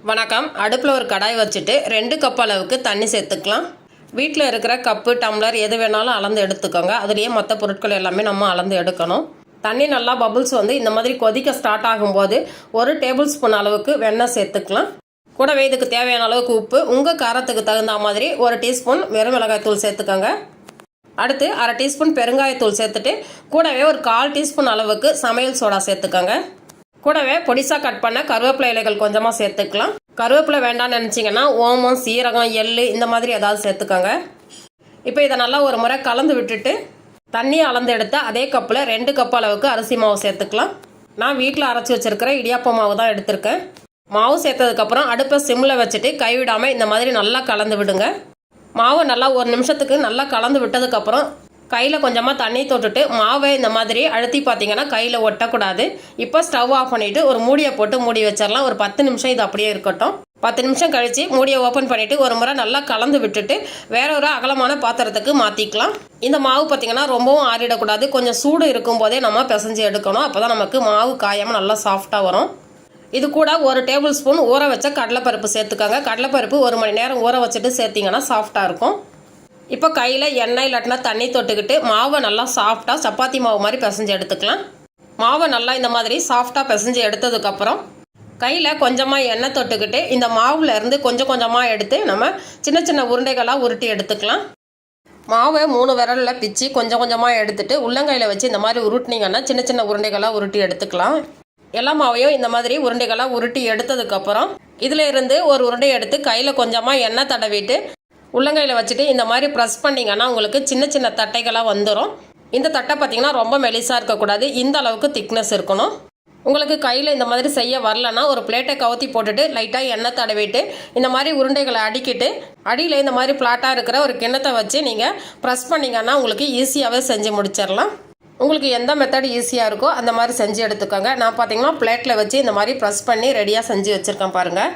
வணக்கம். அடுப்பில் ஒரு கடாய் வச்சுட்டு 2 கப் அளவுக்கு தண்ணி சேர்த்துக்கலாம். வீட்டில் இருக்கிற கப்பு டம்ளர் எது வேணாலும் அளந்து எடுத்துக்கோங்க. அதுலேயே மற்ற பொருட்கள் எல்லாமே நம்ம அளந்து எடுக்கணும். தண்ணி நல்லா பபுள்ஸ் வந்து இந்த மாதிரி கொதிக்க ஸ்டார்ட் ஆகும்போது 1 டேபிள் ஸ்பூன் அளவுக்கு வெண்ணெய் சேர்த்துக்கலாம். கூடவே இதுக்கு தேவையான அளவுக்கு உப்பு, உங்கள் காரத்துக்கு தகுந்த மாதிரி 1 டீஸ்பூன் வெறும் மிளகாய்த்தூள் சேர்த்துக்கோங்க. அடுத்து 1/2 டீஸ்பூன் பெருங்காயத்தூள் சேர்த்துட்டு கூடவே ஒரு 1/4 டீஸ்பூன் அளவுக்கு சமையல் சோடா சேர்த்துக்கோங்க. கூடவே பொடிசாக கட் பண்ண கருவேப்பிலை இலைகள் கொஞ்சமாக சேர்த்துக்கலாம். கருவேப்பிலை வேண்டாம்னு நினச்சிங்கன்னா ஓமம், சீரகம், எள்ளு இந்த மாதிரி ஏதாவது சேர்த்துக்கோங்க. இப்போ இதை நல்லா ஒரு முறை கலந்து விட்டுட்டு தண்ணியை அளந்து எடுத்து அதே கப்பில் 2 கப் அளவுக்கு அரிசி மாவு சேர்த்துக்கலாம். நான் வீட்டில் அரைச்சி வச்சுருக்கிற இடியாப்ப மாவு தான் எடுத்திருக்கேன். மாவு சேர்த்ததுக்கப்புறம் அடுப்பை சிம்மில் வச்சுட்டு கைவிடாமல் இந்த மாதிரி நல்லா கலந்து விடுங்க. மாவு நல்லா 1 நிமிஷத்துக்கு நல்லா கலந்து விட்டதுக்கப்புறம் கையில் கொஞ்சமாக தண்ணி தொட்டுட்டு மாவை இந்த மாதிரி அழுத்தி பார்த்தீங்கன்னா கையில் ஒட்டக்கூடாது. இப்போ ஸ்டவ் ஆஃப் பண்ணிவிட்டு ஒரு மூடியை போட்டு மூடி வச்சிடலாம். ஒரு 10 நிமிஷம் இது அப்படியே இருக்கட்டும். 10 நிமிஷம் கழித்து மூடியை ஓப்பன் பண்ணிவிட்டு ஒரு முறை நல்லா கலந்து விட்டுட்டு வேற ஒரு அகலமான பாத்திரத்துக்கு மாற்றிக்கலாம். இந்த மாவு பார்த்திங்கன்னா ரொம்பவும் ஆறிடக்கூடாது. கொஞ்சம் சூடு இருக்கும்போதே நம்ம பிசைஞ்சு எடுக்கணும். அப்போ தான் நமக்கு மாவு காயாமல் நல்லா சாஃப்டாக வரும். இது கூட 1 டேபிள் ஸ்பூன் ஊற வச்ச கடலைப்பருப்பு சேர்த்துக்கோங்க. கடலைப்பருப்பு 1 மணி நேரம் ஊற வச்சுட்டு சேர்த்திங்கன்னா சாஃப்டாக இருக்கும். இப்போ கையில் எண்ணெய் இல்லாட்டினா தண்ணி தொட்டுக்கிட்டு மாவை நல்லா சாஃப்டாக சப்பாத்தி மாவு மாதிரி பிசைஞ்சு எடுத்துக்கலாம். மாவை நல்லா இந்த மாதிரி சாஃப்டாக பிசைஞ்சு எடுத்ததுக்கப்புறம் கையில் கொஞ்சமாக எண்ணெய் தொட்டுக்கிட்டு இந்த மாவில் இருந்து கொஞ்சம் கொஞ்சமாக எடுத்து நம்ம சின்ன சின்ன உருண்டைகளாக உருட்டி எடுத்துக்கலாம். மாவை 3 விரலில் பிச்சு கொஞ்சம் கொஞ்சமாக எடுத்துட்டு உள்ளங்கையில் வச்சு இந்த மாதிரி உருட்டினீங்கன்னா சின்ன சின்ன உருண்டைகளாக உருட்டி எடுத்துக்கலாம். எல்லா மாவையும் இந்த மாதிரி உருண்டைகளாக உருட்டி எடுத்ததுக்கப்புறம் இதில் இருந்து ஒரு உருண்டை எடுத்து கையில் கொஞ்சமாக எண்ணெய் தடவிட்டு உள்ளங்கையில் வச்சுட்டு இந்த மாதிரி ப்ரெஸ் பண்ணிங்கன்னா உங்களுக்கு சின்ன சின்ன தட்டைகளாக வந்துடும். இந்த தட்டை பார்த்திங்கன்னா ரொம்ப மெலிசாக இருக்கக்கூடாது. இந்த அளவுக்கு திக்னஸ் இருக்கணும். உங்களுக்கு கையில் இந்த மாதிரி செய்ய வரலன்னா ஒரு பிளேட்டை கவுத்தி போட்டுட்டு லைட்டாக எண்ணெய் தடவிட்டு இந்த மாதிரி உருண்டைகளை அடிக்கிட்டு அடியில் இந்த மாதிரி ஃப்ளாட்டாக இருக்கிற ஒரு கிண்ணத்தை வச்சு நீங்கள் ப்ரெஸ் பண்ணிங்கன்னா உங்களுக்கு ஈஸியாகவே செஞ்சு முடிச்சிடலாம். உங்களுக்கு எந்த மெத்தட் ஈஸியாக இருக்கோ அந்த மாதிரி செஞ்சு எடுத்துக்கோங்க. நான் பார்த்திங்கன்னா பிளேட்டில் வச்சு இந்த மாதிரி ப்ரெஸ் பண்ணி ரெடியாக செஞ்சு வச்சுருக்கேன் பாருங்கள்.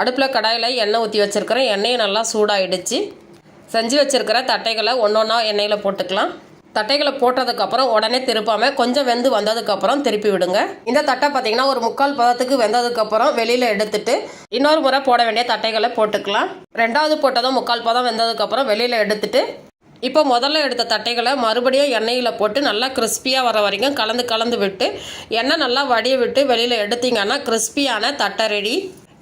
அடுப்பில் கடாயில் எண்ணெய் ஊற்றி வச்சுருக்கிறேன். எண்ணெயை நல்லா சூடாகிடுச்சு. செஞ்சு வச்சுருக்கிற தட்டைகளை ஒன்றா எண்ணெயில் போட்டுக்கலாம். தட்டைகளை போட்டதுக்கப்புறம் உடனே திருப்பாமல் கொஞ்சம் வெந்து வந்ததுக்கப்புறம் திருப்பி விடுங்க. இந்த தட்டை பார்த்திங்கன்னா ஒரு 3/4 பதத்துக்கு வெந்ததுக்கப்புறம் வெளியில் எடுத்துட்டு இன்னொரு முறை போட வேண்டிய தட்டைகளை போட்டுக்கலாம். 2வது போட்டதும் 3/4 பதம் வெந்ததுக்கப்புறம் வெளியில் எடுத்துட்டு இப்போ முதல்ல எடுத்த தட்டைகளை மறுபடியும் எண்ணெயில் போட்டு நல்லா கிறிஸ்பியாக வர வரைக்கும் கலந்து விட்டு எண்ணெய் நல்லா வடிய விட்டு வெளியில் எடுத்திங்கன்னா கிறிஸ்பியான தட்டை ரெடி.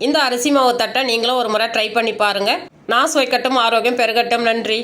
இந்த அரிசி மாவு தட்டை நீங்களும் ஒரு முறை ட்ரை பண்ணி பாருங்கள். நான் சுவைக்கட்டும், ஆரோக்கியம் பெருகட்டும். நன்றி.